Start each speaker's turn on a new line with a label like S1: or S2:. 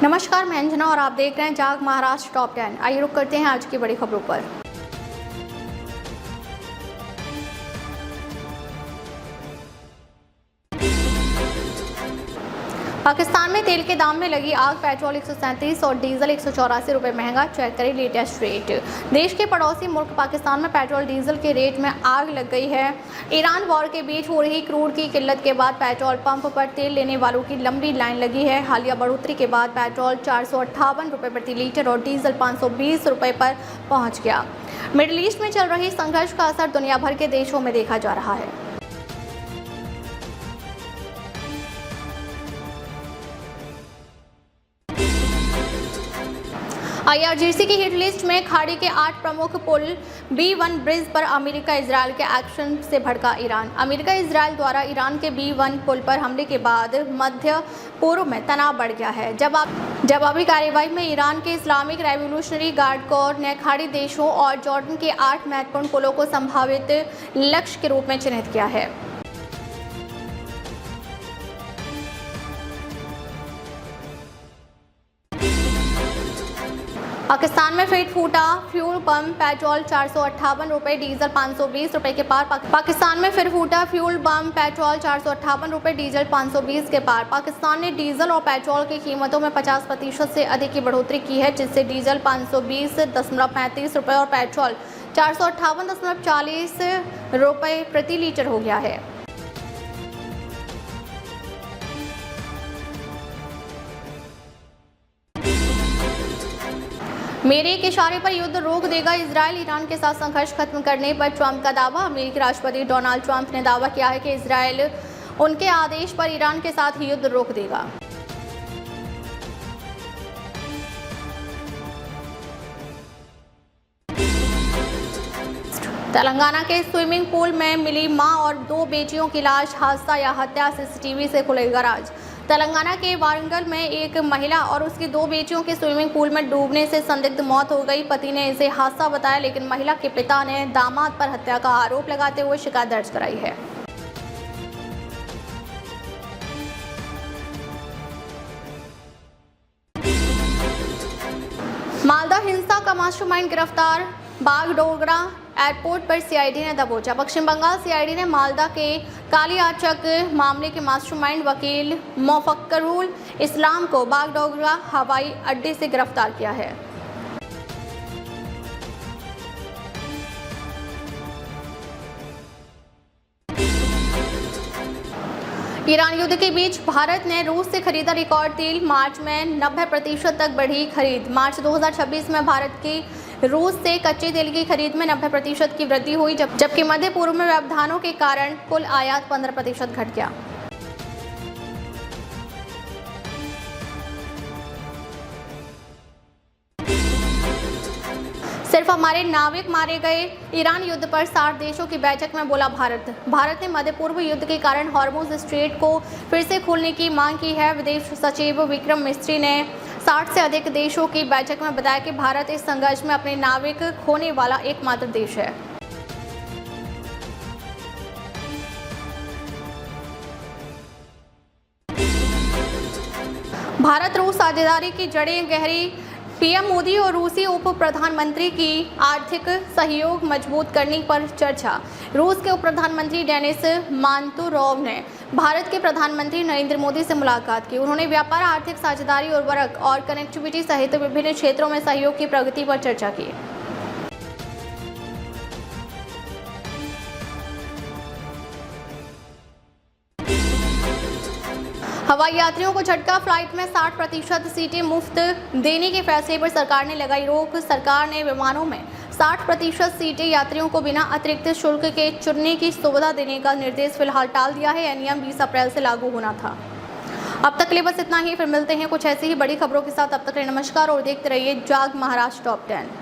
S1: नमस्कार, मैं अंजना और आप देख रहे हैं जाग महाराष्ट्र टॉप 10। आइए रुक करते हैं आज की बड़ी खबरों पर। पाकिस्तान में तेल के दाम में लगी आग, पेट्रोल 137 और डीजल 184 रुपये महंगा। चेक करें लेटेस्ट रेट। देश के पड़ोसी मुल्क पाकिस्तान में पेट्रोल डीजल के रेट में आग लग गई है। ईरान वॉर के बीच हो रही क्रूड की किल्लत के बाद पेट्रोल पंप पर तेल लेने वालों की लंबी लाइन लगी है। हालिया बढ़ोतरी के बाद पेट्रोल 458 रुपये प्रति लीटर और डीजल 520 रुपये पर पहुँच गया। मिडिल ईस्ट में चल रही संघर्ष का असर दुनिया भर के देशों में देखा जा रहा है। IRGC की हिट लिस्ट में खाड़ी के 8 प्रमुख पुल। B1 ब्रिज पर अमेरिका इजराइल के एक्शन से भड़का ईरान। अमेरिका इजराइल द्वारा ईरान के B1 पुल पर हमले के बाद मध्य पूर्व में तनाव बढ़ गया है। जवाबी कार्रवाई में ईरान के इस्लामिक रेवोल्यूशनरी गार्ड कोर ने खाड़ी देशों और जॉर्डन के 8 महत्वपूर्ण पुलों को संभावित लक्ष्य के रूप में चिन्हित किया है। पाकिस्तान में फिर फूटा फ्यूल पंप, पेट्रोल 458 रुपये, डीजल 520 रुपये के पार। पाकिस्तान में फिर फूटा फ्यूल पंप, पेट्रोल 458 रुपये, डीजल 520 के पार। पाकिस्तान ने डीजल और पेट्रोल की कीमतों में 50% से अधिक की बढ़ोतरी की है, जिससे डीजल 520.35 रुपये और पेट्रोल 458.40 रुपये प्रति लीटर हो गया है। मेरे एक इशारे पर युद्ध रोक देगा इजराइल। ईरान के साथ संघर्ष खत्म करने पर ट्रंप का दावा। अमेरिकी राष्ट्रपति डोनाल्ड ट्रंप ने दावा किया है कि इजराइल उनके आदेश पर ईरान के साथ युद्ध रोक देगा। तेलंगाना के स्विमिंग पूल में मिली मां और 2 बेटियों की लाश। हादसा या हत्या, सीसीटीवी से खुलेगा राज। तेलंगाना के वारंगल में एक महिला और उसकी 2 बेटियों की स्विमिंग पूल में डूबने से संदिग्ध मौत हो गई। पति ने इसे हादसा बताया, लेकिन महिला के पिता ने दामाद पर हत्या का आरोप लगाते हुए शिकायत दर्ज कराई है। मालदा हिंसा का मास्टरमाइंड गिरफ्तार। बागडोगरा एयरपोर्ट पर सीआईडी ने दबोचा। पश्चिम बंगाल सीआईडी ने मालदा के कालियाचक मामले के मास्टरमाइंड वकील मोफक्करुल इस्लाम को बागडोगरा हवाई अड्डे से गिरफ्तार किया है। ईरान युद्ध के बीच भारत ने रूस से खरीदा रिकॉर्ड तेल। मार्च में 90% तक बढ़ी खरीद। मार्च 2026 में भारत की रूस से कच्चे तेल की खरीद में 90% की वृद्धि हुई, जबकि मध्य पूर्व में व्यवधानों के कारण कुल आयात 15% घट गया। सिर्फ हमारे नाविक मारे गए। ईरान युद्ध पर 60 देशों की बैठक में बोला भारत ने मध्य पूर्व युद्ध के कारण हॉर्मुज स्ट्रेट को फिर से खोलने की मांग की है। विदेश सचिव विक्रम मिस्री ने 60 से अधिक देशों की बैठक में बताया कि भारत इस संघर्ष में अपने नाविक खोने वाला एकमात्र देश है। भारत रूस साझेदारी की जड़ें गहरी। पीएम मोदी और रूसी उप प्रधानमंत्री की आर्थिक सहयोग मजबूत करने पर चर्चा। रूस के उप प्रधानमंत्री डेनिस मांतुरोव ने भारत के प्रधानमंत्री नरेंद्र मोदी से मुलाकात की। उन्होंने व्यापार, आर्थिक साझेदारी, उर्वरक और कनेक्टिविटी सहित विभिन्न क्षेत्रों में सहयोग की प्रगति पर चर्चा की। हवाई यात्रियों को झटका। फ्लाइट में 60% सीटें मुफ्त देने के फैसले पर सरकार ने लगाई रोक। सरकार ने विमानों में 60% सीटें यात्रियों को बिना अतिरिक्त शुल्क के चुनने की सुविधा देने का निर्देश फिलहाल टाल दिया है। यह नियम 20 अप्रैल से लागू होना था। अब तक के लिए बस इतना ही। फिर मिलते हैं कुछ ऐसी ही बड़ी खबरों के साथ। अब तक के लिए नमस्कार और देखते रहिए जाग महाराष्ट्र टॉप 10।